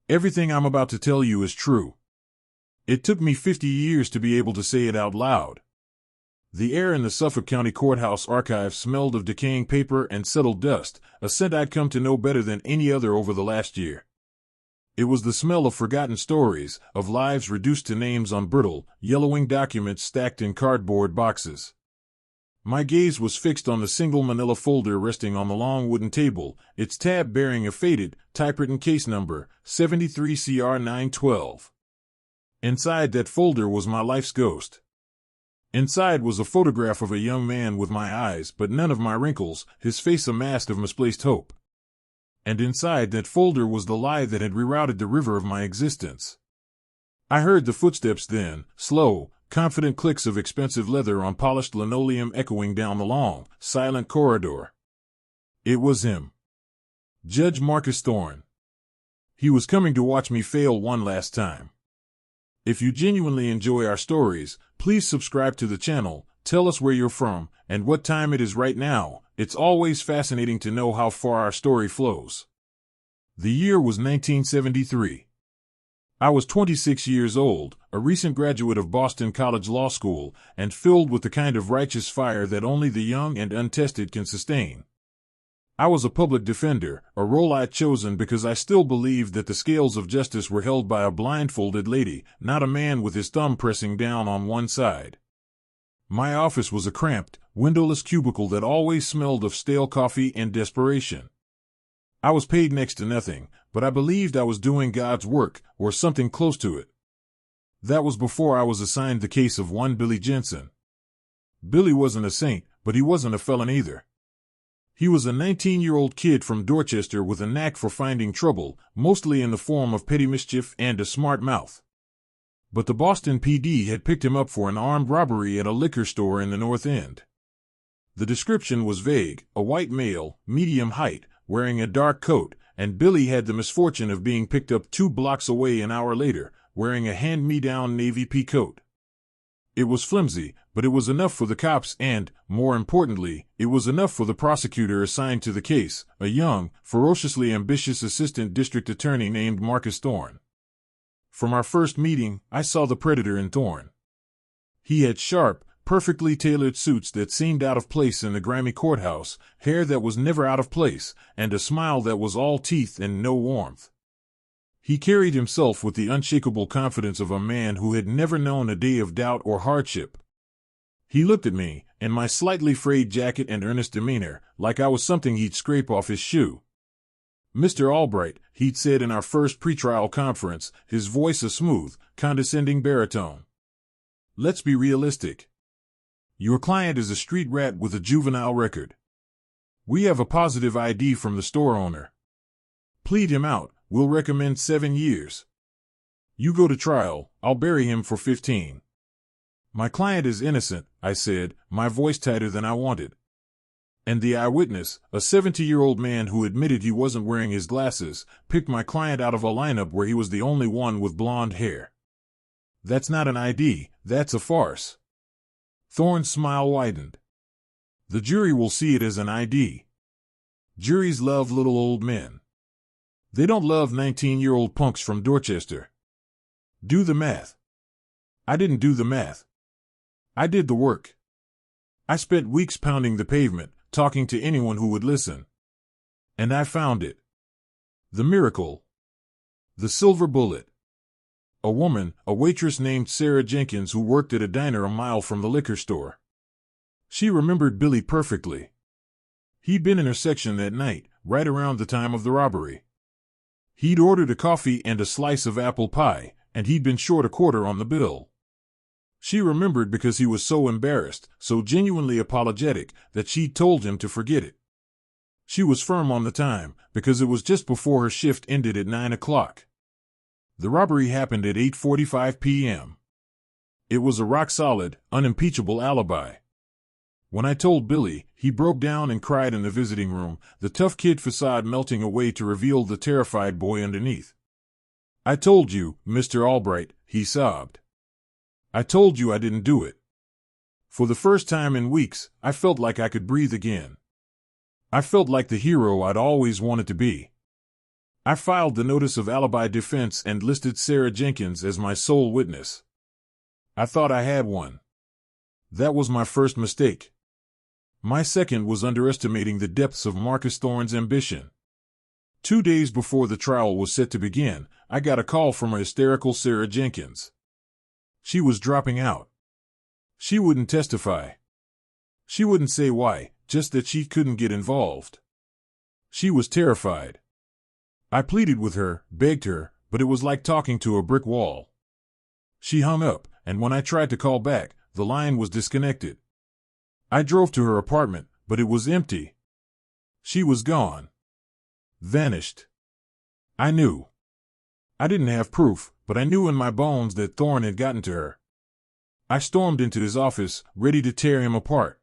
Everything I'm about to tell you is true. It took me 50 years to be able to say it out loud. The air in the Suffolk County Courthouse archive smelled of decaying paper and settled dust, a scent I'd come to know better than any other over the last year. It was the smell of forgotten stories, of lives reduced to names on brittle, yellowing documents stacked in cardboard boxes. My gaze was fixed on the single manila folder resting on the long wooden table, its tab bearing a faded, typewritten case number, 73CR912. Inside that folder was my life's ghost. Inside was a photograph of a young man with my eyes but none of my wrinkles, his face a mask of misplaced hope. And inside that folder was the lie that had rerouted the river of my existence. I heard the footsteps then, slow, confident clicks of expensive leather on polished linoleum echoing down the long, silent corridor. It was him. Judge Marcus Thorne. He was coming to watch me fail one last time. If you genuinely enjoy our stories, please subscribe to the channel, tell us where you're from, and what time it is right now. It's always fascinating to know how far our story flows. The year was 1973. I was 26 years old, a recent graduate of Boston College Law School, and filled with the kind of righteous fire that only the young and untested can sustain. I was a public defender, a role I'd chosen because I still believed that the scales of justice were held by a blindfolded lady, not a man with his thumb pressing down on one side. My office was a cramped, windowless cubicle that always smelled of stale coffee and desperation. I was paid next to nothing, but I believed I was doing God's work, or something close to it. That was before I was assigned the case of one Billy Jensen. Billy wasn't a saint, but he wasn't a felon either. He was a 19-year-old kid from Dorchester with a knack for finding trouble, mostly in the form of petty mischief and a smart mouth. But the Boston PD had picked him up for an armed robbery at a liquor store in the North End. The description was vague: a white male, medium height, wearing a dark coat, and Billy had the misfortune of being picked up 2 blocks away an hour later, wearing a hand-me-down navy pea coat. It was flimsy, but it was enough for the cops and, more importantly, it was enough for the prosecutor assigned to the case, a young, ferociously ambitious assistant district attorney named Marcus Thorne. From our first meeting, I saw the predator in Thorne. He had sharp, perfectly tailored suits that seemed out of place in the grimy courthouse, hair that was never out of place, and a smile that was all teeth and no warmth. He carried himself with the unshakable confidence of a man who had never known a day of doubt or hardship. He looked at me, in my slightly frayed jacket and earnest demeanor, like I was something he'd scrape off his shoe. "Mr. Albright," he'd said in our first pretrial conference, his voice a smooth, condescending baritone. "Let's be realistic. Your client is a street rat with a juvenile record. We have a positive ID from the store owner. Plead him out. We'll recommend 7 years. You go to trial, I'll bury him for 15. My client is innocent," I said, my voice tighter than I wanted. And the eyewitness, a 70-year-old man who admitted he wasn't wearing his glasses, picked my client out of a lineup where he was the only one with blonde hair. "That's not an ID, that's a farce." Thorne's smile widened. "The jury will see it as an ID. Juries love little old men. They don't love 19-year-old punks from Dorchester. Do the math." I didn't do the math. I did the work. I spent weeks pounding the pavement, talking to anyone who would listen. And I found it. The miracle. The silver bullet. A woman, a waitress named Sarah Jenkins, who worked at a diner a mile from the liquor store. She remembered Billy perfectly. He'd been in her section that night, right around the time of the robbery. He'd ordered a coffee and a slice of apple pie, and he'd been short a quarter on the bill. She remembered because he was so embarrassed, so genuinely apologetic, that she'd told him to forget it. She was firm on the time, because it was just before her shift ended at 9 o'clock. The robbery happened at 8:45 p.m. It was a rock-solid, unimpeachable alibi. When I told Billy, he broke down and cried in the visiting room, the tough kid facade melting away to reveal the terrified boy underneath. "I told you, Mr. Albright," he sobbed. "I told you I didn't do it." For the first time in weeks, I felt like I could breathe again. I felt like the hero I'd always wanted to be. I filed the notice of alibi defense and listed Sarah Jenkins as my sole witness. I thought I had one. That was my first mistake. My second was underestimating the depths of Marcus Thorne's ambition. 2 days before the trial was set to begin, I got a call from a hysterical Sarah Jenkins. She was dropping out. She wouldn't testify. She wouldn't say why, just that she couldn't get involved. She was terrified. I pleaded with her, begged her, but it was like talking to a brick wall. She hung up, and when I tried to call back, the line was disconnected. I drove to her apartment, but it was empty. She was gone. Vanished. I knew. I didn't have proof, but I knew in my bones that Thorne had gotten to her. I stormed into his office, ready to tear him apart.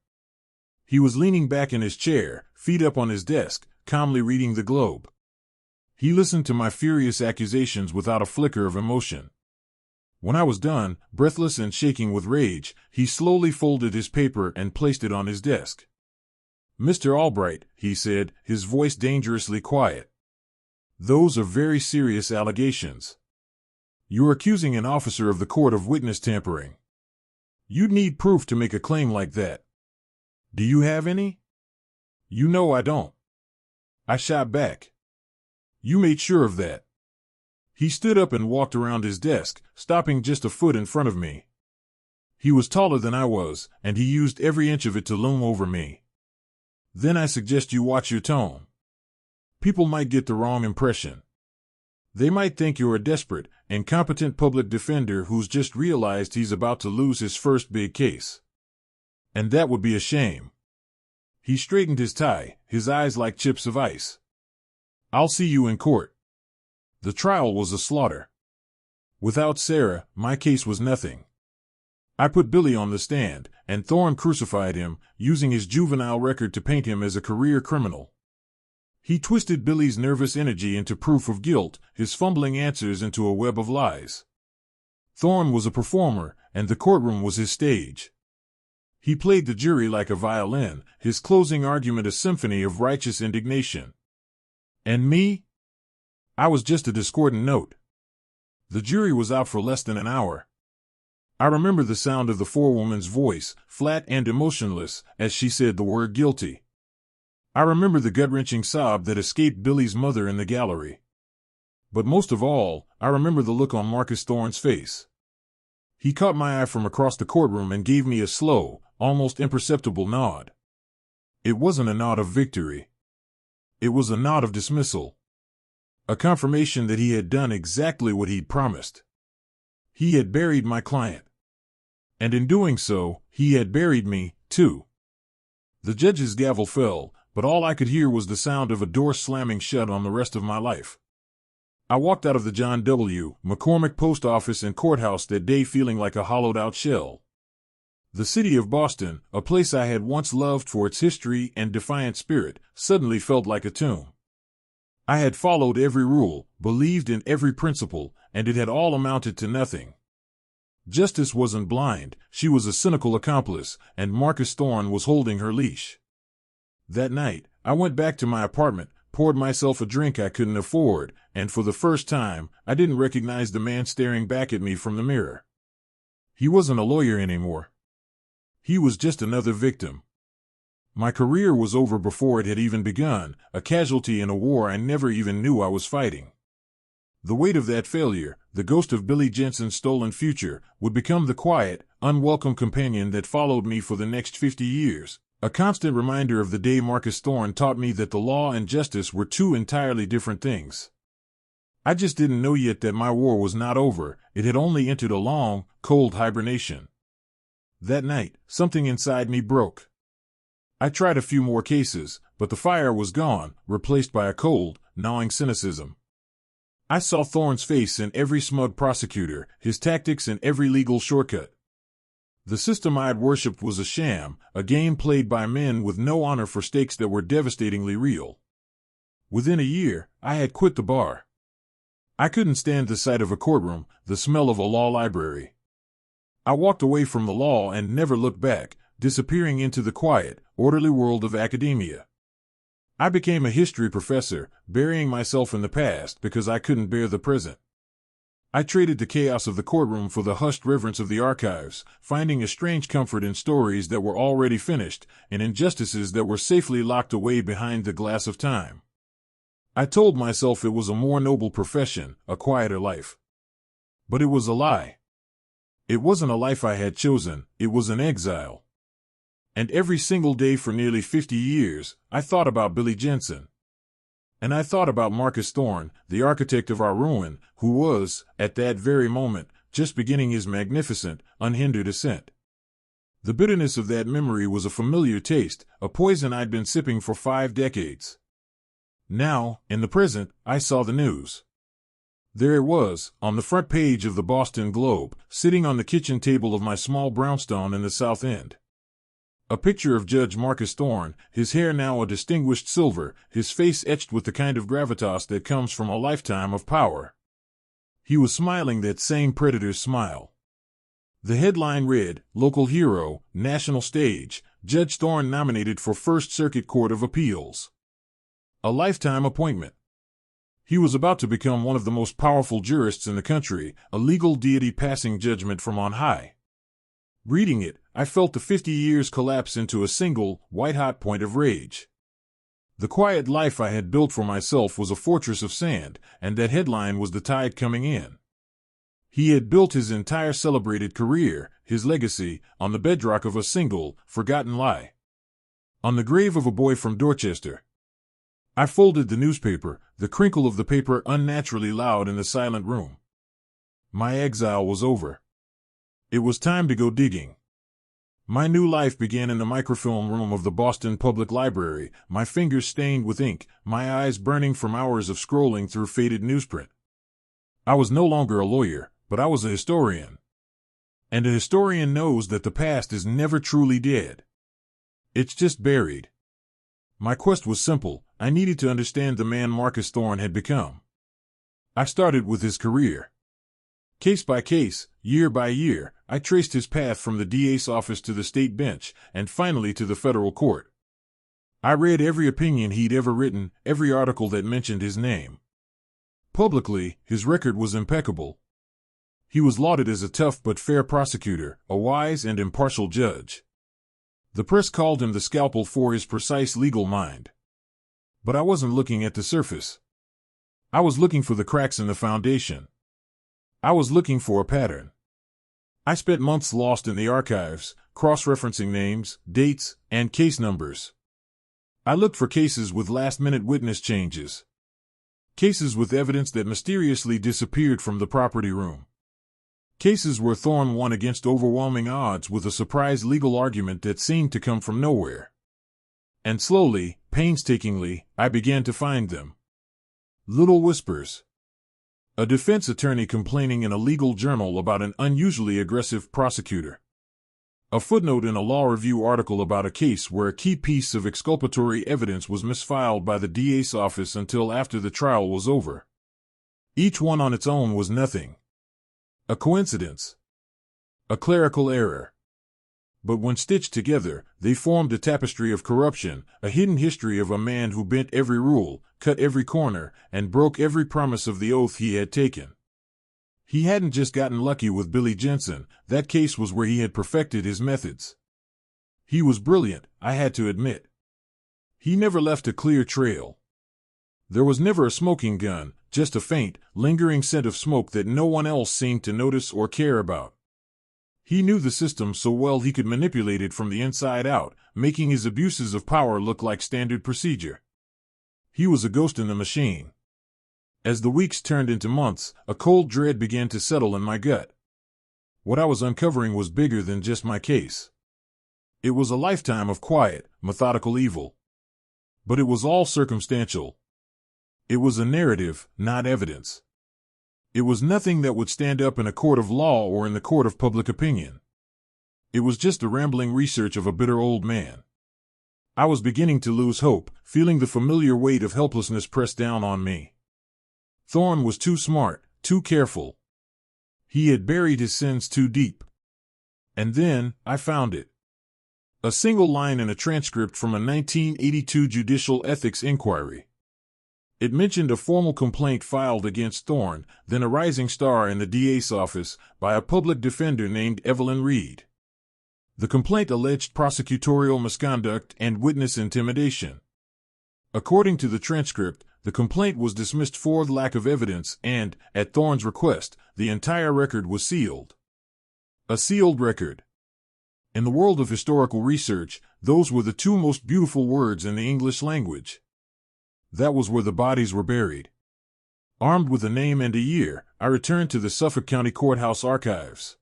He was leaning back in his chair, feet up on his desk, calmly reading the Globe. He listened to my furious accusations without a flicker of emotion. When I was done, breathless and shaking with rage, he slowly folded his paper and placed it on his desk. "Mr. Albright," he said, his voice dangerously quiet. "Those are very serious allegations. You're accusing an officer of the court of witness tampering. You'd need proof to make a claim like that. Do you have any?" "You know I don't." I shot back. "You made sure of that." He stood up and walked around his desk, stopping just a foot in front of me. He was taller than I was, and he used every inch of it to loom over me. "Then I suggest you watch your tone. People might get the wrong impression. They might think you're a desperate, incompetent public defender who's just realized he's about to lose his first big case. And that would be a shame." He straightened his tie, his eyes like chips of ice. "I'll see you in court." The trial was a slaughter. Without Sarah, my case was nothing. I put Billy on the stand, and Thorne crucified him, using his juvenile record to paint him as a career criminal. He twisted Billy's nervous energy into proof of guilt, his fumbling answers into a web of lies. Thorne was a performer, and the courtroom was his stage. He played the jury like a violin, his closing argument a symphony of righteous indignation. And me? I was just a discordant note. The jury was out for less than an hour. I remember the sound of the forewoman's voice, flat and emotionless, as she said the word guilty. I remember the gut-wrenching sob that escaped Billy's mother in the gallery. But most of all, I remember the look on Marcus Thorne's face. He caught my eye from across the courtroom and gave me a slow, almost imperceptible nod. It wasn't a nod of victory. It was a nod of dismissal. A confirmation that he had done exactly what he'd promised. He had buried my client. And in doing so, he had buried me, too. The judge's gavel fell, but all I could hear was the sound of a door slamming shut on the rest of my life. I walked out of the John W. McCormick Post Office and courthouse that day feeling like a hollowed-out shell. The city of Boston, a place I had once loved for its history and defiant spirit, suddenly felt like a tomb. I had followed every rule, believed in every principle, and it had all amounted to nothing. Justice wasn't blind, she was a cynical accomplice, and Marcus Thorne was holding her leash. That night, I went back to my apartment, poured myself a drink I couldn't afford, and for the first time, I didn't recognize the man staring back at me from the mirror. He wasn't a lawyer anymore. He was just another victim. My career was over before it had even begun, a casualty in a war I never even knew I was fighting. The weight of that failure, the ghost of Billy Jensen's stolen future, would become the quiet, unwelcome companion that followed me for the next 50 years, a constant reminder of the day Marcus Thorne taught me that the law and justice were two entirely different things. I just didn't know yet that my war was not over, it had only entered a long, cold hibernation. That night, something inside me broke. I tried a few more cases, but the fire was gone, replaced by a cold, gnawing cynicism. I saw Thorne's face in every smug prosecutor, his tactics in every legal shortcut. The system I had worshipped was a sham, a game played by men with no honor for stakes that were devastatingly real. Within a year, I had quit the bar. I couldn't stand the sight of a courtroom, the smell of a law library. I walked away from the law and never looked back, disappearing into the quiet, orderly world of academia. I became a history professor, burying myself in the past because I couldn't bear the present. I traded the chaos of the courtroom for the hushed reverence of the archives, finding a strange comfort in stories that were already finished and injustices that were safely locked away behind the glass of time. I told myself it was a more noble profession, a quieter life. But it was a lie. It wasn't a life I had chosen, it was an exile. And every single day for nearly 50 years, I thought about Billy Jensen. And I thought about Marcus Thorne, the architect of our ruin, who was, at that very moment, just beginning his magnificent, unhindered ascent. The bitterness of that memory was a familiar taste, a poison I'd been sipping for 5 decades. Now, in the present, I saw the news. There it was, on the front page of the Boston Globe, sitting on the kitchen table of my small brownstone in the South End. A picture of Judge Marcus Thorne, his hair now a distinguished silver, his face etched with the kind of gravitas that comes from a lifetime of power. He was smiling that same predator's smile. The headline read, "Local Hero, National Stage, Judge Thorne nominated for First Circuit Court of Appeals." A lifetime appointment. He was about to become one of the most powerful jurists in the country, a legal deity passing judgment from on high. Reading it, I felt the 50 years collapse into a single, white-hot point of rage. The quiet life I had built for myself was a fortress of sand, and that headline was the tide coming in. He had built his entire celebrated career, his legacy, on the bedrock of a single, forgotten lie. On the grave of a boy from Dorchester. I folded the newspaper, the crinkle of the paper unnaturally loud in the silent room. My exile was over. It was time to go digging. My new life began in the microfilm room of the Boston Public Library, my fingers stained with ink, my eyes burning from hours of scrolling through faded newsprint. I was no longer a lawyer, but I was a historian. And a historian knows that the past is never truly dead. It's just buried. My quest was simple. I needed to understand the man Marcus Thorne had become. I started with his career. Case by case, year by year, I traced his path from the DA's office to the state bench, and finally to the federal court. I read every opinion he'd ever written, every article that mentioned his name. Publicly, his record was impeccable. He was lauded as a tough but fair prosecutor, a wise and impartial judge. The press called him the scalpel for his precise legal mind. But I wasn't looking at the surface. I was looking for the cracks in the foundation. I was looking for a pattern. I spent months lost in the archives, cross-referencing names, dates, and case numbers. I looked for cases with last-minute witness changes. Cases with evidence that mysteriously disappeared from the property room. Cases where Thorne won against overwhelming odds with a surprise legal argument that seemed to come from nowhere. And slowly, painstakingly, I began to find them. Little whispers. A defense attorney complaining in a legal journal about an unusually aggressive prosecutor. A footnote in a law review article about a case where a key piece of exculpatory evidence was misfiled by the DA's office until after the trial was over. Each one on its own was nothing. A coincidence. A clerical error. But when stitched together, they formed a tapestry of corruption, a hidden history of a man who bent every rule, cut every corner, and broke every promise of the oath he had taken. He hadn't just gotten lucky with Billy Jensen, that case was where he had perfected his methods. He was brilliant, I had to admit. He never left a clear trail. There was never a smoking gun, just a faint, lingering scent of smoke that no one else seemed to notice or care about. He knew the system so well he could manipulate it from the inside out, making his abuses of power look like standard procedure. He was a ghost in the machine. As the weeks turned into months, a cold dread began to settle in my gut. What I was uncovering was bigger than just my case. It was a lifetime of quiet, methodical evil. But it was all circumstantial. It was a narrative, not evidence. It was nothing that would stand up in a court of law or in the court of public opinion. It was just the rambling research of a bitter old man. I was beginning to lose hope, feeling the familiar weight of helplessness press down on me. Thorne was too smart, too careful. He had buried his sins too deep. And then, I found it. A single line in a transcript from a 1982 judicial ethics inquiry. It mentioned a formal complaint filed against Thorne, then a rising star in the DA's office, by a public defender named Evelyn Reed. The complaint alleged prosecutorial misconduct and witness intimidation. According to the transcript, the complaint was dismissed for lack of evidence and, at Thorne's request, the entire record was sealed. A sealed record. In the world of historical research, those were the two most beautiful words in the English language. That was where the bodies were buried. Armed with a name and a year, I returned to the Suffolk County Courthouse archives.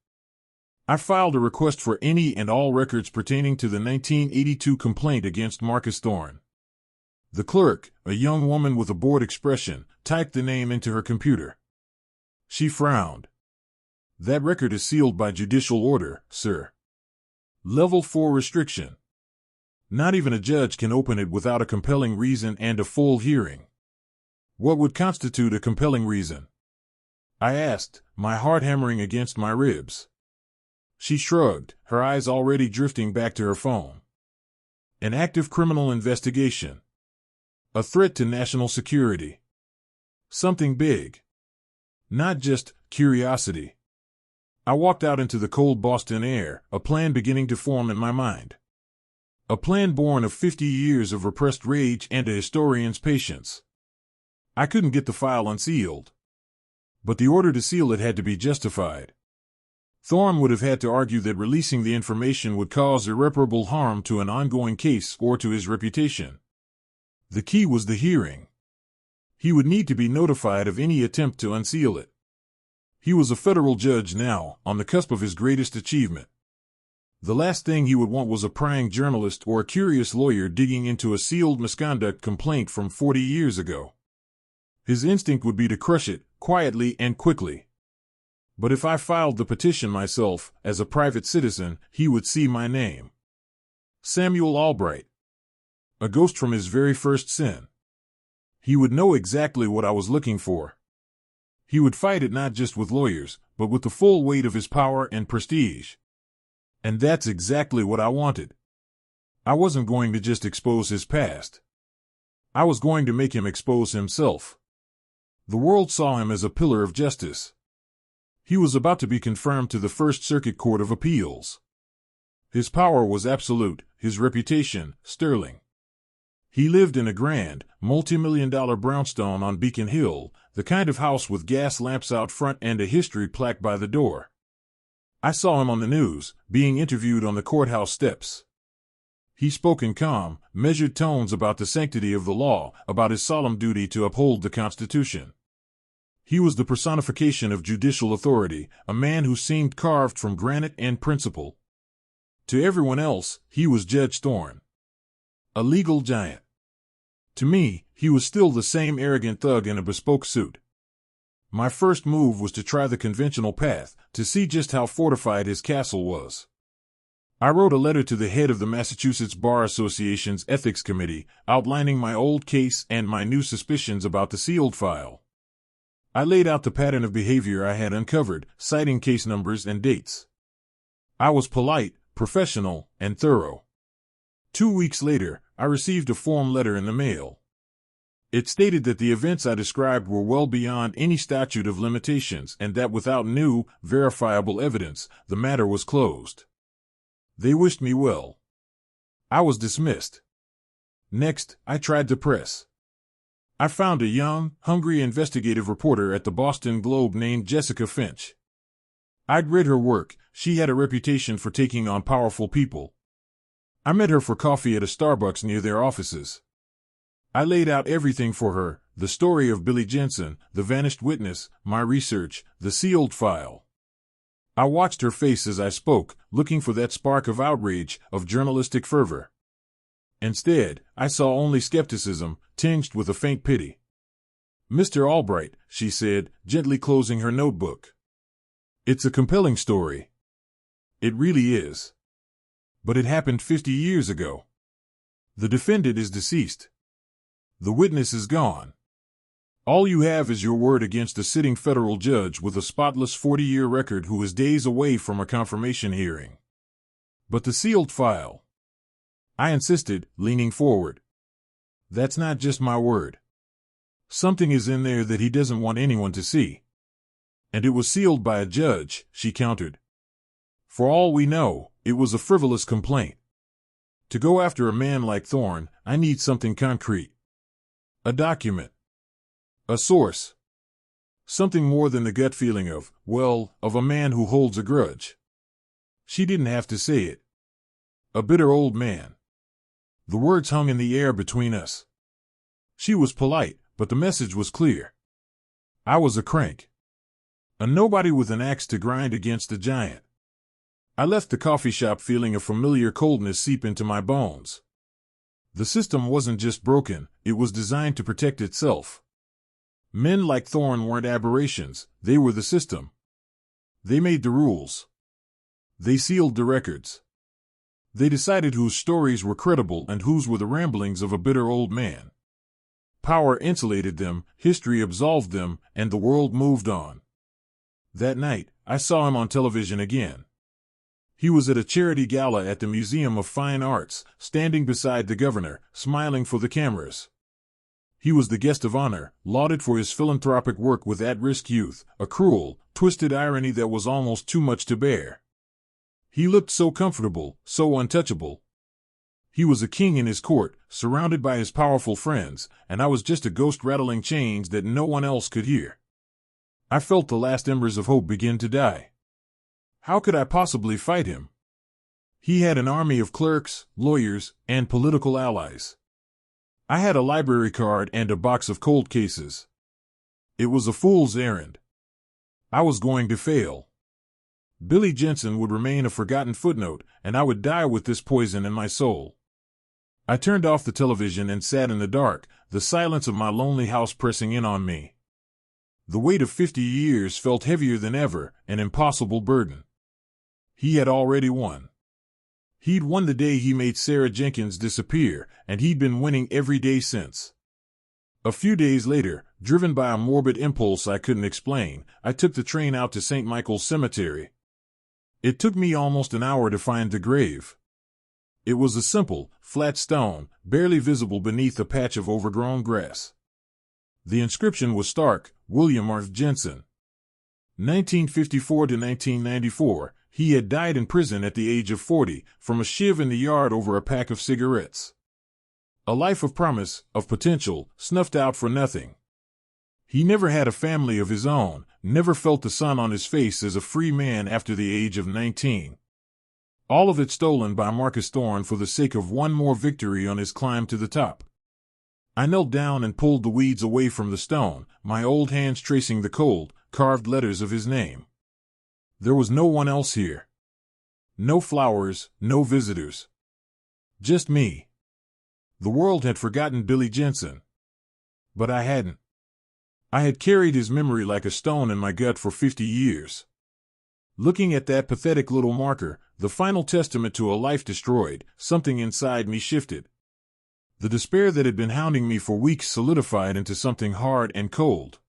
I filed a request for any and all records pertaining to the 1982 complaint against Marcus Thorne. The clerk, a young woman with a bored expression, typed the name into her computer. She frowned. That record is sealed by judicial order, sir. Level 4 restriction. Not even a judge can open it without a compelling reason and a full hearing. What would constitute a compelling reason? I asked, my heart hammering against my ribs. She shrugged, her eyes already drifting back to her phone. An active criminal investigation. A threat to national security. Something big. Not just curiosity. I walked out into the cold Boston air, a plan beginning to form in my mind. A plan born of 50 years of repressed rage and a historian's patience. I couldn't get the file unsealed. But the order to seal it had to be justified. Thorne would have had to argue that releasing the information would cause irreparable harm to an ongoing case or to his reputation. The key was the hearing. He would need to be notified of any attempt to unseal it. He was a federal judge now, on the cusp of his greatest achievement. The last thing he would want was a prying journalist or a curious lawyer digging into a sealed misconduct complaint from 40 years ago. His instinct would be to crush it, quietly and quickly. But if I filed the petition myself, as a private citizen, he would see my name. Samuel Albright. A ghost from his very first sin. He would know exactly what I was looking for. He would fight it not just with lawyers, but with the full weight of his power and prestige. And that's exactly what I wanted. I wasn't going to just expose his past. I was going to make him expose himself. The world saw him as a pillar of justice. He was about to be confirmed to the First Circuit Court of Appeals. His power was absolute, his reputation sterling. He lived in a grand, multi-million-dollar brownstone on Beacon Hill, the kind of house with gas lamps out front and a history plaque by the door. I saw him on the news, being interviewed on the courthouse steps. He spoke in calm, measured tones about the sanctity of the law, about his solemn duty to uphold the Constitution. He was the personification of judicial authority, a man who seemed carved from granite and principle. To everyone else, he was Judge Thorne. A legal giant. To me, he was still the same arrogant thug in a bespoke suit. My first move was to try the conventional path, to see just how fortified his castle was. I wrote a letter to the head of the Massachusetts Bar Association's Ethics Committee, outlining my old case and my new suspicions about the sealed file. I laid out the pattern of behavior I had uncovered, citing case numbers and dates. I was polite, professional, and thorough. 2 weeks later, I received a form letter in the mail. It stated that the events I described were well beyond any statute of limitations and that without new, verifiable evidence, the matter was closed. They wished me well. I was dismissed. Next, I tried the press. I found a young, hungry investigative reporter at the Boston Globe named Jessica Finch. I'd read her work. She had a reputation for taking on powerful people. I met her for coffee at a Starbucks near their offices. I laid out everything for her, the story of Billy Jensen, the vanished witness, my research, the sealed file. I watched her face as I spoke, looking for that spark of outrage, of journalistic fervor. Instead, I saw only skepticism, tinged with a faint pity. "Mr. Albright," she said, gently closing her notebook. "It's a compelling story. It really is. But it happened 50 years ago. The defendant is deceased. The witness is gone. All you have is your word against a sitting federal judge with a spotless 40-year record who is days away from a confirmation hearing. But the sealed file. I insisted, leaning forward. That's not just my word. Something is in there that he doesn't want anyone to see. And it was sealed by a judge, she countered. For all we know, it was a frivolous complaint. To go after a man like Thorne, I need something concrete. A document. A source. Something more than the gut feeling of a man who holds a grudge. She didn't have to say it. A bitter old man. The words hung in the air between us. She was polite, but the message was clear. I was a crank. A nobody with an axe to grind against a giant. I left the coffee shop feeling a familiar coldness seep into my bones. The system wasn't just broken, it was designed to protect itself. Men like Thorne weren't aberrations, they were the system. They made the rules. They sealed the records. They decided whose stories were credible and whose were the ramblings of a bitter old man. Power insulated them, history absolved them, and the world moved on. That night, I saw him on television again. He was at a charity gala at the Museum of Fine Arts, standing beside the governor, smiling for the cameras. He was the guest of honor, lauded for his philanthropic work with at-risk youth, a cruel, twisted irony that was almost too much to bear. He looked so comfortable, so untouchable. He was a king in his court, surrounded by his powerful friends, and I was just a ghost rattling chains that no one else could hear. I felt the last embers of hope begin to die. How could I possibly fight him? He had an army of clerks, lawyers, and political allies. I had a library card and a box of cold cases. It was a fool's errand. I was going to fail. Billy Jensen would remain a forgotten footnote, and I would die with this poison in my soul. I turned off the television and sat in the dark, the silence of my lonely house pressing in on me. The weight of 50 years felt heavier than ever, an impossible burden. He had already won. He'd won the day he made Sarah Jenkins disappear, and he'd been winning every day since. A few days later, driven by a morbid impulse I couldn't explain, I took the train out to St. Michael's Cemetery. It took me almost an hour to find the grave. It was a simple, flat stone, barely visible beneath a patch of overgrown grass. The inscription was stark, William R. Jensen. 1954 to 1994, he had died in prison at the age of 40, from a shiv in the yard over a pack of cigarettes. A life of promise, of potential, snuffed out for nothing. He never had a family of his own, never felt the sun on his face as a free man after the age of 19. All of it stolen by Marcus Thorne for the sake of one more victory on his climb to the top. I knelt down and pulled the weeds away from the stone, my old hands tracing the cold, carved letters of his name. There was no one else here. No flowers, no visitors. Just me. The world had forgotten Billy Jensen. But I hadn't. I had carried his memory like a stone in my gut for 50 years. Looking at that pathetic little marker, the final testament to a life destroyed, something inside me shifted. The despair that had been hounding me for weeks solidified into something hard and cold.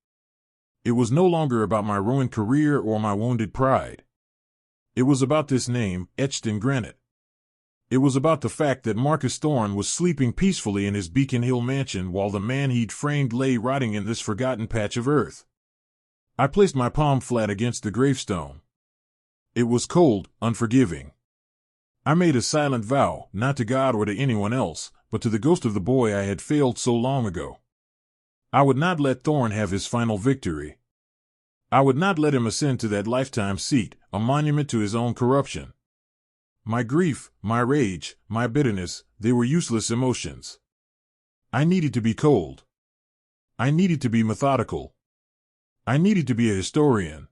It was no longer about my ruined career or my wounded pride. It was about this name, etched in granite. It was about the fact that Marcus Thorne was sleeping peacefully in his Beacon Hill mansion while the man he'd framed lay rotting in this forgotten patch of earth. I placed my palm flat against the gravestone. It was cold, unforgiving. I made a silent vow, not to God or to anyone else, but to the ghost of the boy I had failed so long ago. I would not let Thorne have his final victory. I would not let him ascend to that lifetime seat, a monument to his own corruption. My grief, my rage, my bitterness, they were useless emotions. I needed to be cold. I needed to be methodical. I needed to be a historian.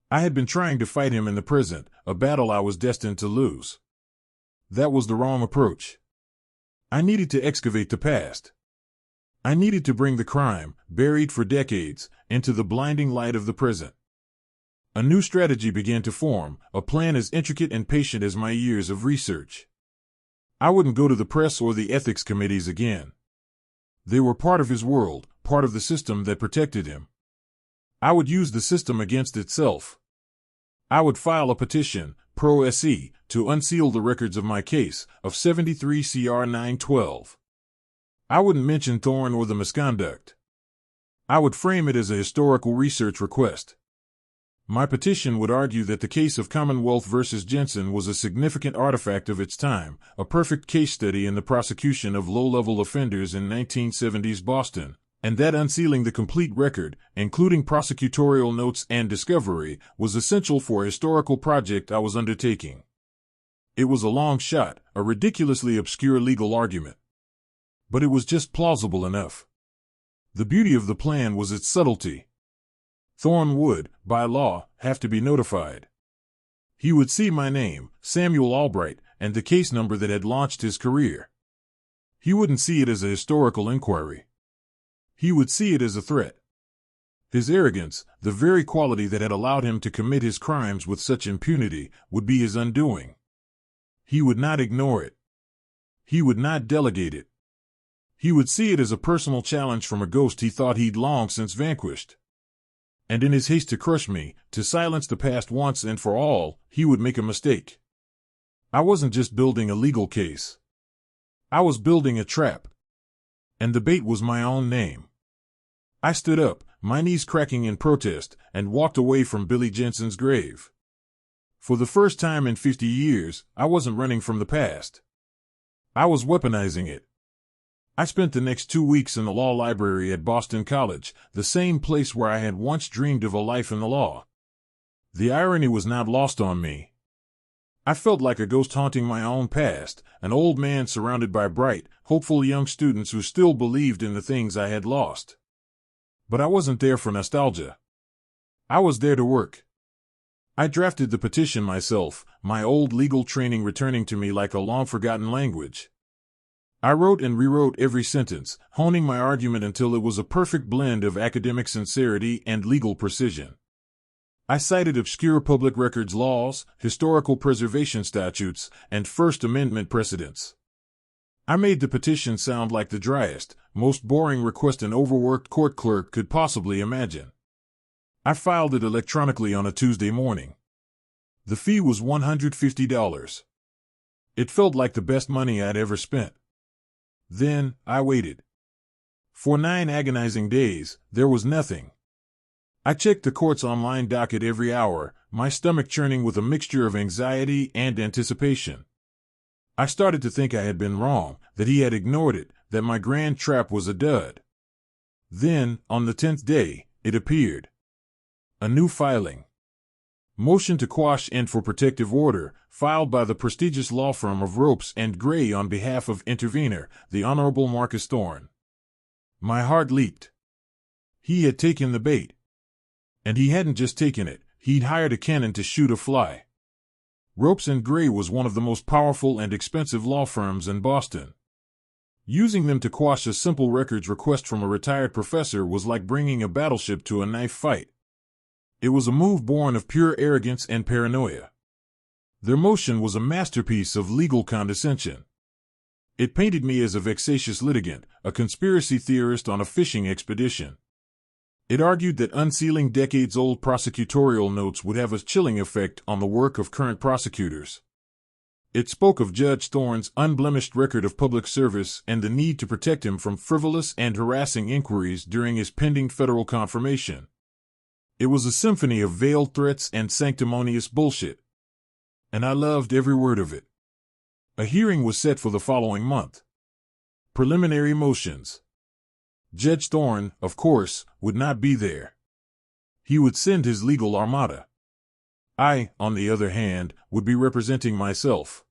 I had been trying to fight him in the present, a battle I was destined to lose. That was the wrong approach. I needed to excavate the past. I needed to bring the crime, buried for decades, into the blinding light of the present. A new strategy began to form, a plan as intricate and patient as my years of research. I wouldn't go to the press or the ethics committees again. They were part of his world, part of the system that protected him. I would use the system against itself. I would file a petition, pro se, to unseal the records of my case of 73 CR 912. I wouldn't mention Thorne or the misconduct. I would frame it as a historical research request. My petition would argue that the case of Commonwealth versus Jensen was a significant artifact of its time, a perfect case study in the prosecution of low-level offenders in 1970s Boston, and that unsealing the complete record, including prosecutorial notes and discovery, was essential for a historical project I was undertaking. It was a long shot, a ridiculously obscure legal argument. But it was just plausible enough. The beauty of the plan was its subtlety. Thorne would, by law, have to be notified. He would see my name, Samuel Albright, and the case number that had launched his career. He wouldn't see it as a historical inquiry. He would see it as a threat. His arrogance, the very quality that had allowed him to commit his crimes with such impunity, would be his undoing. He would not ignore it. He would not delegate it. He would see it as a personal challenge from a ghost he thought he'd long since vanquished. And in his haste to crush me, to silence the past once and for all, he would make a mistake. I wasn't just building a legal case. I was building a trap. And the bait was my own name. I stood up, my knees cracking in protest, and walked away from Billy Jensen's grave. For the first time in 50 years, I wasn't running from the past. I was weaponizing it. I spent the next 2 weeks in the law library at Boston College, the same place where I had once dreamed of a life in the law. The irony was not lost on me. I felt like a ghost haunting my own past, an old man surrounded by bright, hopeful young students who still believed in the things I had lost. But I wasn't there for nostalgia. I was there to work. I drafted the petition myself, my old legal training returning to me like a long-forgotten language. I wrote and rewrote every sentence, honing my argument until it was a perfect blend of academic sincerity and legal precision. I cited obscure public records laws, historical preservation statutes, and First Amendment precedents. I made the petition sound like the driest, most boring request an overworked court clerk could possibly imagine. I filed it electronically on a Tuesday morning. The fee was $150. It felt like the best money I'd ever spent. Then, I waited. For 9 agonizing days, there was nothing. I checked the court's online docket every hour, my stomach churning with a mixture of anxiety and anticipation. I started to think I had been wrong, that he had ignored it, that my grand trap was a dud. Then, on the 10th day, it appeared. A new filing. Motion to quash and for protective order, filed by the prestigious law firm of Ropes and Gray on behalf of intervener, the Honorable Marcus Thorne. My heart leaped. He had taken the bait. And he hadn't just taken it, he'd hired a cannon to shoot a fly. Ropes and Gray was one of the most powerful and expensive law firms in Boston. Using them to quash a simple records request from a retired professor was like bringing a battleship to a knife fight. It was a move born of pure arrogance and paranoia. Their motion was a masterpiece of legal condescension. It painted me as a vexatious litigant, a conspiracy theorist on a fishing expedition. It argued that unsealing decades-old prosecutorial notes would have a chilling effect on the work of current prosecutors. It spoke of Judge Thorne's unblemished record of public service and the need to protect him from frivolous and harassing inquiries during his pending federal confirmation. It was a symphony of veiled threats and sanctimonious bullshit. And I loved every word of it. A hearing was set for the following month. Preliminary motions. Judge Thorne, of course, would not be there. He would send his legal armada. I, on the other hand, would be representing myself.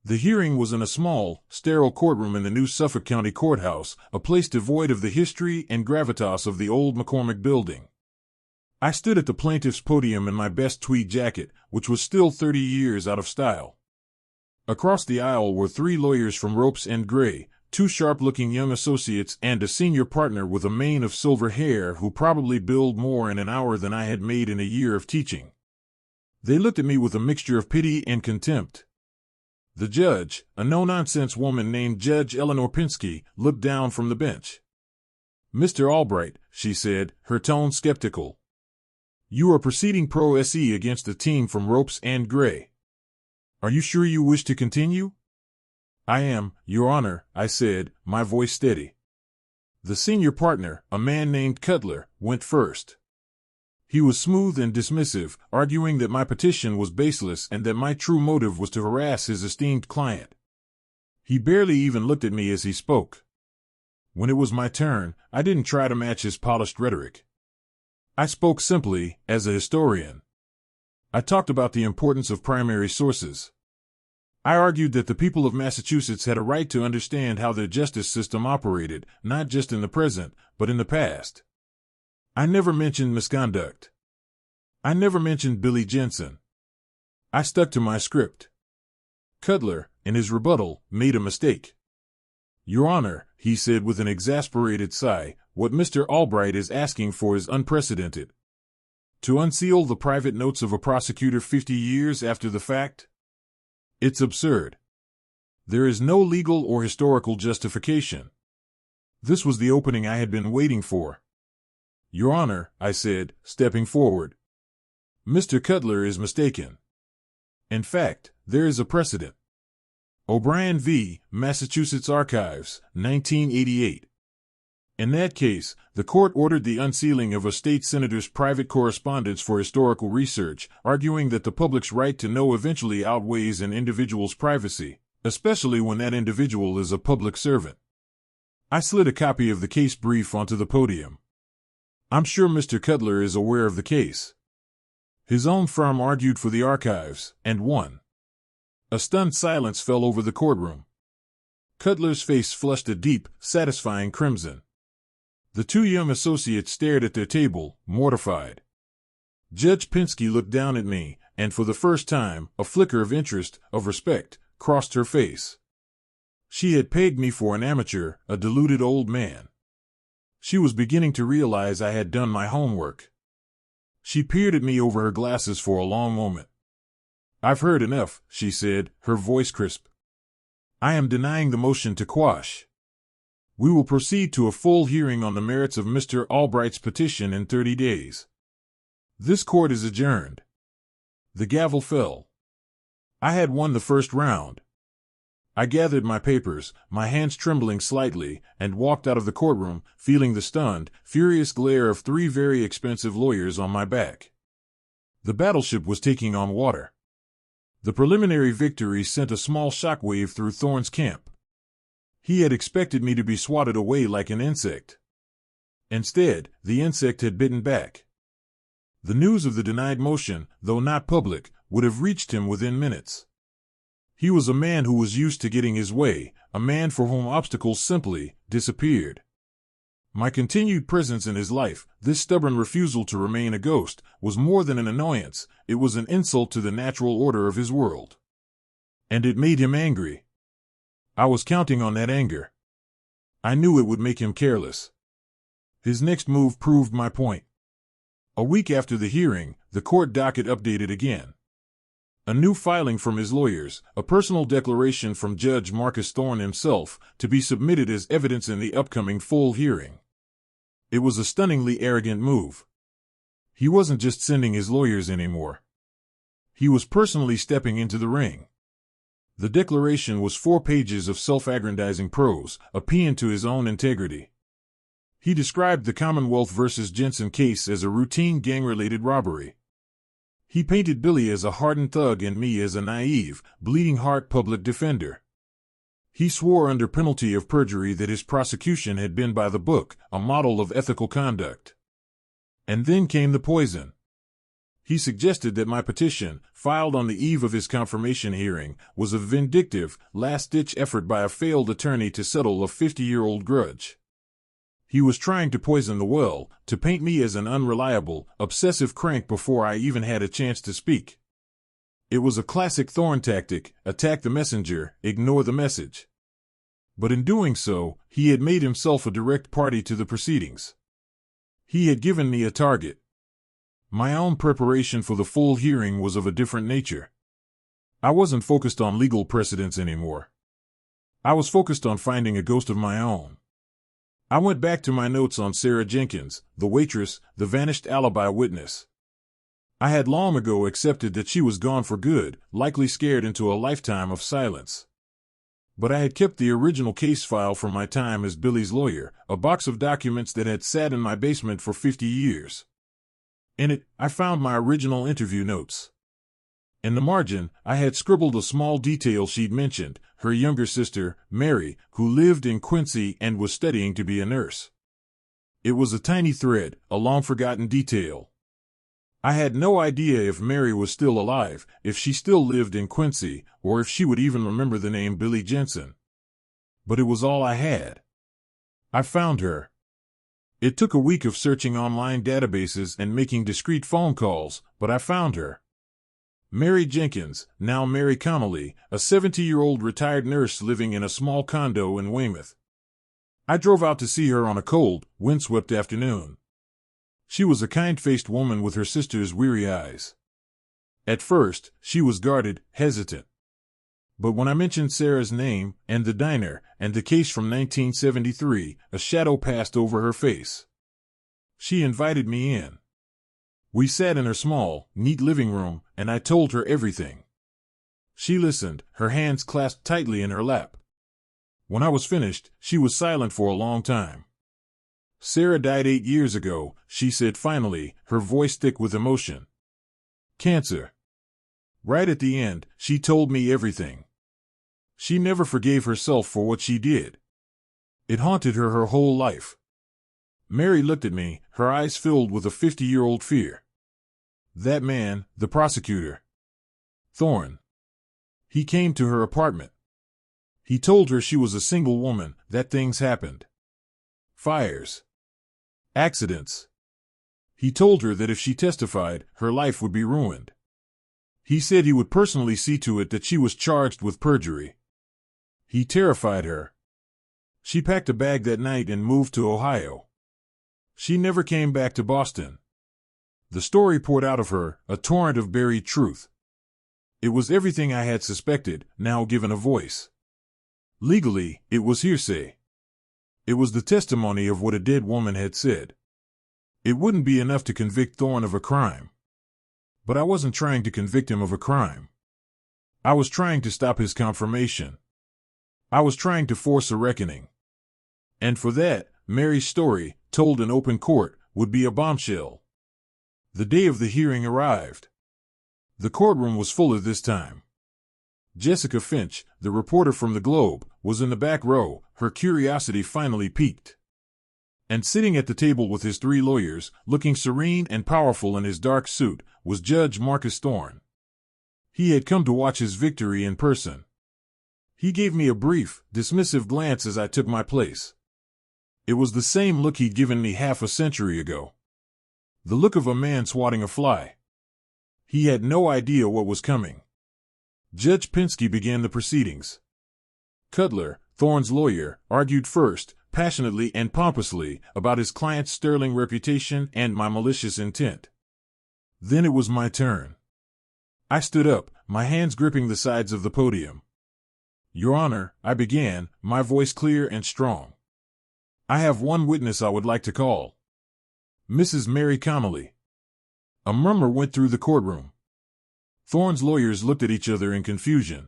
The hearing was in a small, sterile courtroom in the new Suffolk County Courthouse, a place devoid of the history and gravitas of the old McCormick building. I stood at the plaintiff's podium in my best tweed jacket, which was still 30 years out of style. Across the aisle were 3 lawyers from Ropes and Gray, 2 sharp-looking young associates and a senior partner with a mane of silver hair who probably billed more in an hour than I had made in a year of teaching. They looked at me with a mixture of pity and contempt. The judge, a no-nonsense woman named Judge Eleanor Pinsky, looked down from the bench. "Mr. Albright," she said, her tone skeptical. "You are proceeding pro se against a team from Ropes and Gray. Are you sure you wish to continue? I am, Your Honor, I said, my voice steady. The senior partner, a man named Cutler, went first. He was smooth and dismissive, arguing that my petition was baseless and that my true motive was to harass his esteemed client. He barely even looked at me as he spoke. When it was my turn, I didn't try to match his polished rhetoric. I spoke simply, as a historian. I talked about the importance of primary sources. I argued that the people of Massachusetts had a right to understand how their justice system operated, not just in the present, but in the past. I never mentioned misconduct. I never mentioned Billy Jensen. I stuck to my script. Cutler, in his rebuttal, made a mistake. Your Honor, he said with an exasperated sigh, what Mr. Albright is asking for is unprecedented. To unseal the private notes of a prosecutor 50 years after the fact? It's absurd. There is no legal or historical justification. This was the opening I had been waiting for. Your Honor, I said, stepping forward. Mr. Cutler is mistaken. In fact, there is a precedent. O'Brien v. Massachusetts Archives, 1988. In that case, the court ordered the unsealing of a state senator's private correspondence for historical research, arguing that the public's right to know eventually outweighs an individual's privacy, especially when that individual is a public servant. I slid a copy of the case brief onto the podium. I'm sure Mr. Cutler is aware of the case. His own firm argued for the archives, and won. A stunned silence fell over the courtroom. Cutler's face flushed a deep, satisfying crimson. The two young associates stared at their table, mortified. Judge Pinsky looked down at me, and for the first time, a flicker of interest, of respect, crossed her face. She had pegged me for an amateur, a deluded old man. She was beginning to realize I had done my homework. She peered at me over her glasses for a long moment. I've heard enough, she said, her voice crisp. I am denying the motion to quash. We will proceed to a full hearing on the merits of Mr. Albright's petition in 30 days. This court is adjourned. The gavel fell. I had won the first round. I gathered my papers, my hands trembling slightly, and walked out of the courtroom, feeling the stunned, furious glare of 3 very expensive lawyers on my back. The battleship was taking on water. The preliminary victory sent a small shockwave through Thorne's camp. He had expected me to be swatted away like an insect. Instead, the insect had bitten back. The news of the denied motion, though not public, would have reached him within minutes. He was a man who was used to getting his way, a man for whom obstacles simply disappeared. My continued presence in his life, this stubborn refusal to remain a ghost, was more than an annoyance, it was an insult to the natural order of his world. And it made him angry. I was counting on that anger. I knew it would make him careless. His next move proved my point. A week after the hearing, the court docket updated again. A new filing from his lawyers, a personal declaration from Judge Marcus Thorne himself, to be submitted as evidence in the upcoming full hearing. It was a stunningly arrogant move. He wasn't just sending his lawyers anymore. He was personally stepping into the ring. The declaration was 4 pages of self-aggrandizing prose, a paean to his own integrity. He described the Commonwealth versus Jensen case as a routine gang-related robbery. He painted Billy as a hardened thug and me as a naive, bleeding-heart public defender. He swore under penalty of perjury that his prosecution had been by the book, a model of ethical conduct. And then came the poison. He suggested that my petition, filed on the eve of his confirmation hearing, was a vindictive, last-ditch effort by a failed attorney to settle a 50-year-old grudge. He was trying to poison the well, to paint me as an unreliable, obsessive crank before I even had a chance to speak. It was a classic Thorne tactic, attack the messenger, ignore the message. But in doing so, he had made himself a direct party to the proceedings. He had given me a target. My own preparation for the full hearing was of a different nature. I wasn't focused on legal precedents anymore. I was focused on finding a ghost of my own. I went back to my notes on Sarah Jenkins, the waitress, the vanished alibi witness. I had long ago accepted that she was gone for good, likely scared into a lifetime of silence. But I had kept the original case file from my time as Billy's lawyer, a box of documents that had sat in my basement for 50 years. In it, I found my original interview notes. In the margin, I had scribbled a small detail she'd mentioned, her younger sister, Mary, who lived in Quincy and was studying to be a nurse. It was a tiny thread, a long-forgotten detail. I had no idea if Mary was still alive, if she still lived in Quincy, or if she would even remember the name Billy Jensen. But it was all I had. I found her. It took a week of searching online databases and making discreet phone calls, but I found her. Mary Jenkins, now Mary Connolly, a 70-year-old retired nurse living in a small condo in Weymouth. I drove out to see her on a cold, windswept afternoon. She was a kind-faced woman with her sister's weary eyes. At first, she was guarded, hesitant. But when I mentioned Sarah's name, and the diner, and the case from 1973, a shadow passed over her face. She invited me in. We sat in her small, neat living room, and I told her everything. She listened, her hands clasped tightly in her lap. When I was finished, she was silent for a long time. Sarah died 8 years ago, she said finally, her voice thick with emotion. Cancer. Right at the end, she told me everything. She never forgave herself for what she did. It haunted her whole life. Mary looked at me, her eyes filled with a 50-year-old fear. That man, the prosecutor. Thorne. He came to her apartment. He told her she was a single woman, that things happened. Fires. Accidents. He told her that if she testified, her life would be ruined. He said he would personally see to it that she was charged with perjury. He terrified her. She packed a bag that night and moved to Ohio. She never came back to Boston. The story poured out of her, a torrent of buried truth. It was everything I had suspected, now given a voice. Legally, it was hearsay. It was the testimony of what a dead woman had said. It wouldn't be enough to convict Thorne of a crime. But I wasn't trying to convict him of a crime. I was trying to stop his confirmation. I was trying to force a reckoning. And for that, Mary's story, told in open court, would be a bombshell. The day of the hearing arrived. The courtroom was fuller this time. Jessica Finch, the reporter from the Globe, was in the back row, her curiosity finally piqued. And sitting at the table with his 3 lawyers, looking serene and powerful in his dark suit, was Judge Marcus Thorne. He had come to watch his victory in person. He gave me a brief, dismissive glance as I took my place. It was the same look he'd given me half a century ago. The look of a man swatting a fly. He had no idea what was coming. Judge Pinsky began the proceedings. Cutler, Thorne's lawyer, argued first, passionately and pompously, about his client's sterling reputation and my malicious intent. Then it was my turn. I stood up, my hands gripping the sides of the podium. Your Honor, I began, my voice clear and strong. I have one witness I would like to call. Mrs. Mary Connolly. A murmur went through the courtroom. Thorne's lawyers looked at each other in confusion.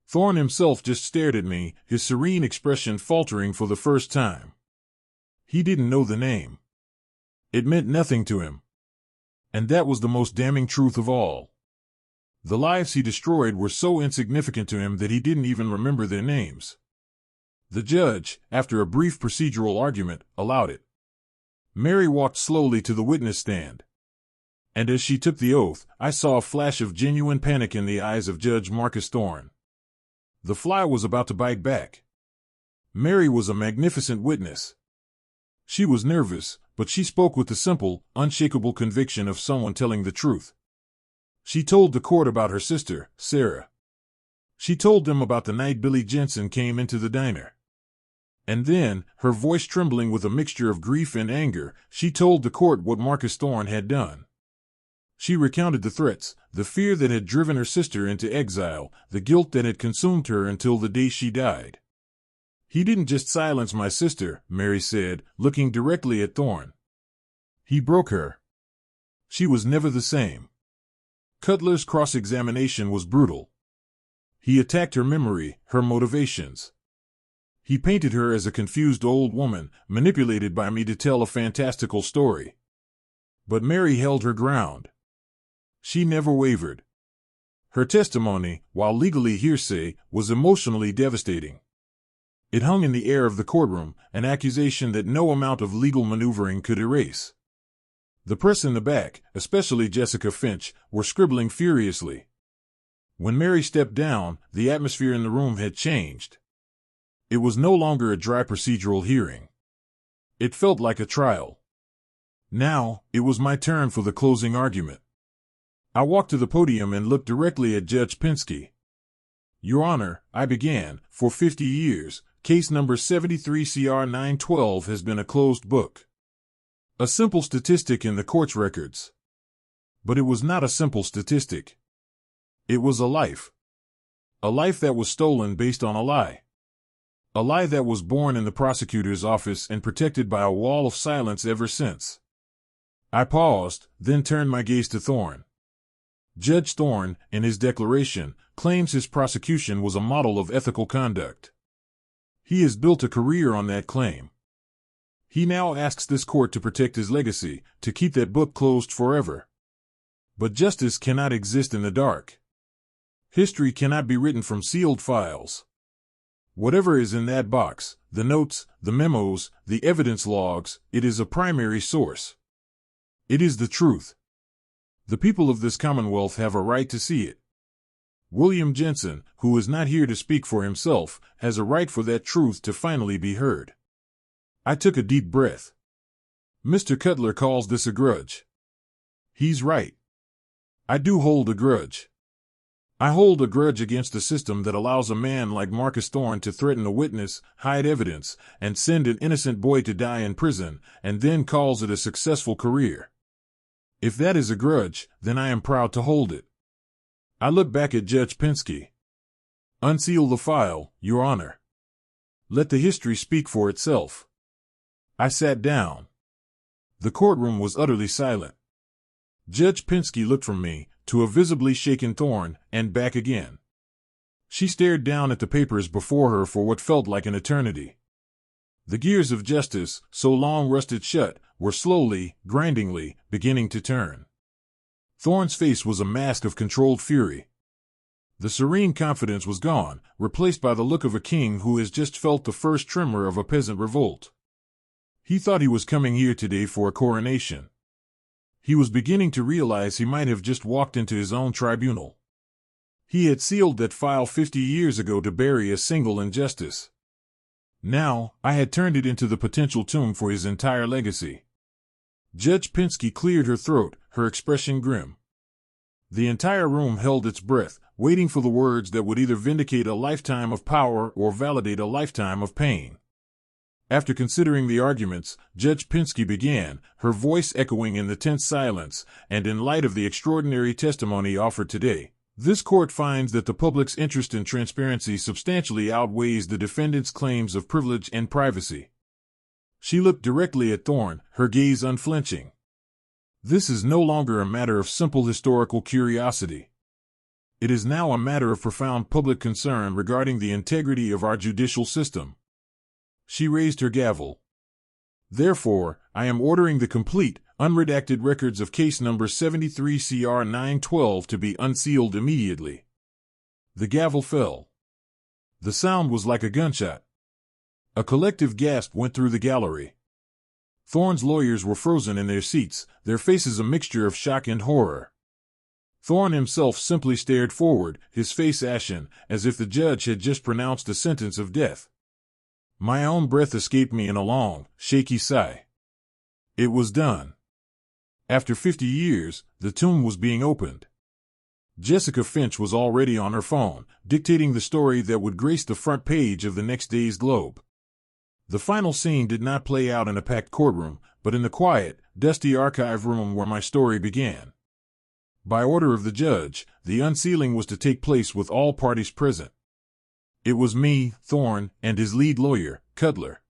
Thorne himself just stared at me, his serene expression faltering for the first time. He didn't know the name. It meant nothing to him. And that was the most damning truth of all. The lives he destroyed were so insignificant to him that he didn't even remember their names. The judge, after a brief procedural argument, allowed it. Mary walked slowly to the witness stand. And as she took the oath, I saw a flash of genuine panic in the eyes of Judge Marcus Thorne. The fly was about to bite back. Mary was a magnificent witness. She was nervous, but she spoke with the simple, unshakable conviction of someone telling the truth. She told the court about her sister, Sarah. She told them about the night Billy Jensen came into the diner. And then, her voice trembling with a mixture of grief and anger, she told the court what Marcus Thorne had done. She recounted the threats, the fear that had driven her sister into exile, the guilt that had consumed her until the day she died. He didn't just silence my sister, Mary said, looking directly at Thorne. He broke her. She was never the same. Cutler's cross-examination was brutal. He attacked her memory, her motivations. He painted her as a confused old woman, manipulated by me to tell a fantastical story. But Mary held her ground. She never wavered. Her testimony, while legally hearsay, was emotionally devastating. It hung in the air of the courtroom, an accusation that no amount of legal maneuvering could erase. The press in the back, especially Jessica Finch, were scribbling furiously. When Mary stepped down, the atmosphere in the room had changed. It was no longer a dry procedural hearing. It felt like a trial. Now, it was my turn for the closing argument. I walked to the podium and looked directly at Judge Pinsky. Your Honor, I began, for 50 years, case number 73 CR 912 has been a closed book. A simple statistic in the court's records. But it was not a simple statistic. It was a life. A life that was stolen based on a lie. A lie that was born in the prosecutor's office and protected by a wall of silence ever since. I paused, then turned my gaze to Thorne. Judge Thorne, in his declaration, claims his prosecution was a model of ethical conduct. He has built a career on that claim. He now asks this court to protect his legacy, to keep that book closed forever. But justice cannot exist in the dark. History cannot be written from sealed files. Whatever is in that box, the notes, the memos, the evidence logs, it is a primary source. It is the truth. The people of this Commonwealth have a right to see it. William Jensen, who is not here to speak for himself, has a right for that truth to finally be heard. I took a deep breath. Mr. Cutler calls this a grudge. He's right. I do hold a grudge. I hold a grudge against the system that allows a man like Marcus Thorne to threaten a witness, hide evidence, and send an innocent boy to die in prison, and then calls it a successful career. If that is a grudge, then I am proud to hold it. I look back at Judge Pinsky. Unseal the file, Your Honor. Let the history speak for itself. I sat down. The courtroom was utterly silent. Judge Pinsky looked from me, to a visibly shaken Thorne, and back again. She stared down at the papers before her for what felt like an eternity. The gears of justice, so long rusted shut, were slowly, grindingly, beginning to turn. Thorne's face was a mask of controlled fury. The serene confidence was gone, replaced by the look of a king who has just felt the first tremor of a peasant revolt. He thought he was coming here today for a coronation. He was beginning to realize he might have just walked into his own tribunal. He had sealed that file 50 years ago to bury a single injustice. Now, I had turned it into the potential tomb for his entire legacy. Judge Pinsky cleared her throat, her expression grim. The entire room held its breath, waiting for the words that would either vindicate a lifetime of power or validate a lifetime of pain. After considering the arguments, Judge Pinsky began, her voice echoing in the tense silence, and in light of the extraordinary testimony offered today, this court finds that the public's interest in transparency substantially outweighs the defendant's claims of privilege and privacy. She looked directly at Thorne, her gaze unflinching. This is no longer a matter of simple historical curiosity. It is now a matter of profound public concern regarding the integrity of our judicial system. She raised her gavel. Therefore, I am ordering the complete, unredacted records of case number 73 CR 912 to be unsealed immediately. The gavel fell. The sound was like a gunshot. A collective gasp went through the gallery. Thorne's lawyers were frozen in their seats, their faces a mixture of shock and horror. Thorne himself simply stared forward, his face ashen, as if the judge had just pronounced a sentence of death. My own breath escaped me in a long, shaky sigh. It was done. After 50 years, the tomb was being opened. Jessica Finch was already on her phone, dictating the story that would grace the front page of the next day's Globe. The final scene did not play out in a packed courtroom, but in the quiet, dusty archive room where my story began. By order of the judge, the unsealing was to take place with all parties present. It was me, Thorne, and his lead lawyer, Cutler.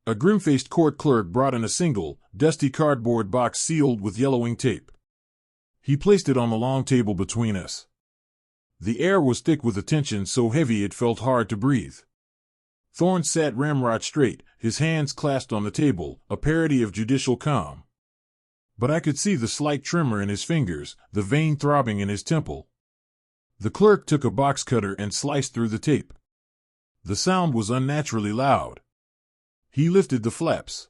A grim-faced court clerk brought in a single, dusty cardboard box sealed with yellowing tape. He placed it on the long table between us. The air was thick with a tension so heavy it felt hard to breathe. Thorne sat ramrod straight, his hands clasped on the table, a parody of judicial calm. But I could see the slight tremor in his fingers, the vein throbbing in his temple. The clerk took a box cutter and sliced through the tape. The sound was unnaturally loud. He lifted the flaps.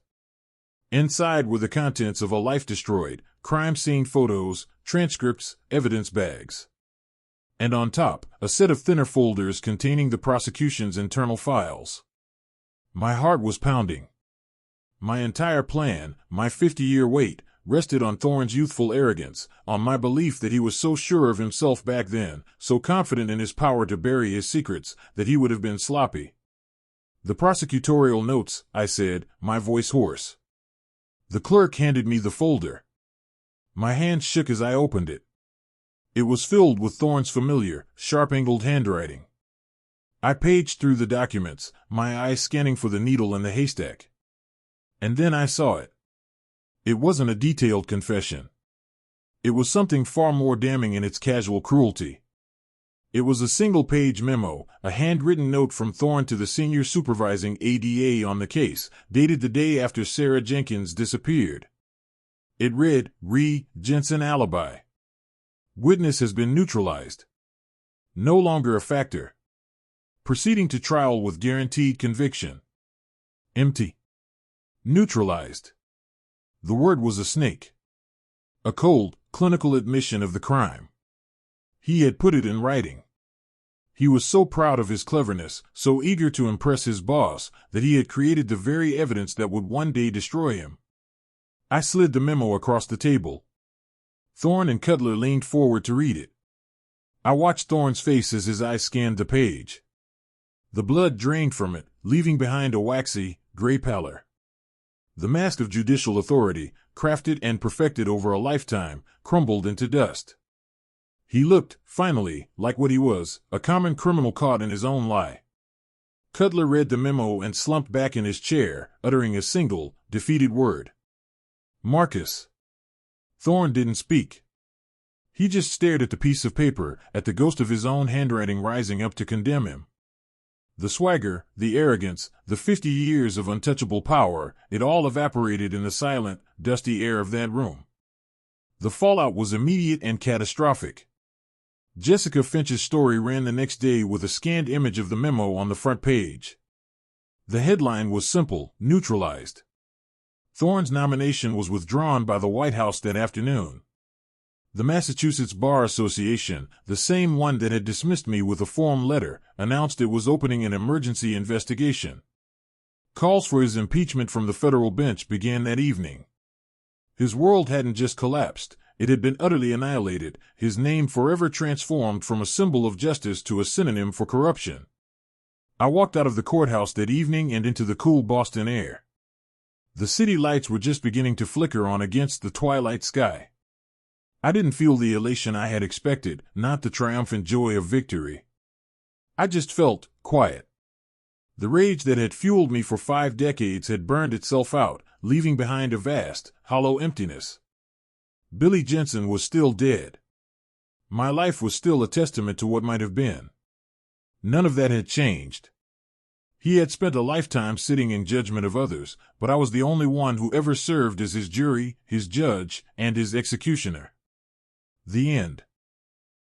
Inside were the contents of a life destroyed, crime scene photos, transcripts, evidence bags. And on top, a set of thinner folders containing the prosecution's internal files. My heart was pounding. My entire plan, my 50-year wait, rested on Thorne's youthful arrogance, on my belief that he was so sure of himself back then, so confident in his power to bury his secrets, that he would have been sloppy. "The prosecutorial notes," I said, my voice hoarse. The clerk handed me the folder. My hand shook as I opened it. It was filled with Thorne's familiar, sharp-angled handwriting. I paged through the documents, my eyes scanning for the needle in the haystack. And then I saw it. It wasn't a detailed confession. It was something far more damning in its casual cruelty. It was a single-page memo, a handwritten note from Thorne to the senior supervising ADA on the case, dated the day after Sarah Jenkins disappeared. It read, Jensen alibi. Witness has been neutralized. No longer a factor. Proceeding to trial with guaranteed conviction. Empty. Neutralized. The word was a snake. A cold, clinical admission of the crime. He had put it in writing. He was so proud of his cleverness, so eager to impress his boss, that he had created the very evidence that would one day destroy him. I slid the memo across the table. Thorne and Cutler leaned forward to read it. I watched Thorne's face as his eyes scanned the page. The blood drained from it, leaving behind a waxy, gray pallor. The mask of judicial authority, crafted and perfected over a lifetime, crumbled into dust. He looked, finally, like what he was, a common criminal caught in his own lie. Cutler read the memo and slumped back in his chair, uttering a single, defeated word. Marcus. Thorne didn't speak. He just stared at the piece of paper, at the ghost of his own handwriting rising up to condemn him. The swagger, the arrogance, the 50 years of untouchable power, it all evaporated in the silent, dusty air of that room. The fallout was immediate and catastrophic. Jessica Finch's story ran the next day with a scanned image of the memo on the front page. The headline was simple, neutralized. Thorne's nomination was withdrawn by the White House that afternoon. The Massachusetts Bar Association, the same one that had dismissed me with a form letter, announced it was opening an emergency investigation. Calls for his impeachment from the federal bench began that evening. His world hadn't just collapsed, it had been utterly annihilated, his name forever transformed from a symbol of justice to a synonym for corruption. I walked out of the courthouse that evening and into the cool Boston air. The city lights were just beginning to flicker on against the twilight sky. I didn't feel the elation I had expected, not the triumphant joy of victory. I just felt quiet. The rage that had fueled me for 5 decades had burned itself out, leaving behind a vast, hollow emptiness. Billy Jensen was still dead. My life was still a testament to what might have been. None of that had changed. He had spent a lifetime sitting in judgment of others, but I was the only one who ever served as his jury, his judge, and his executioner. The end.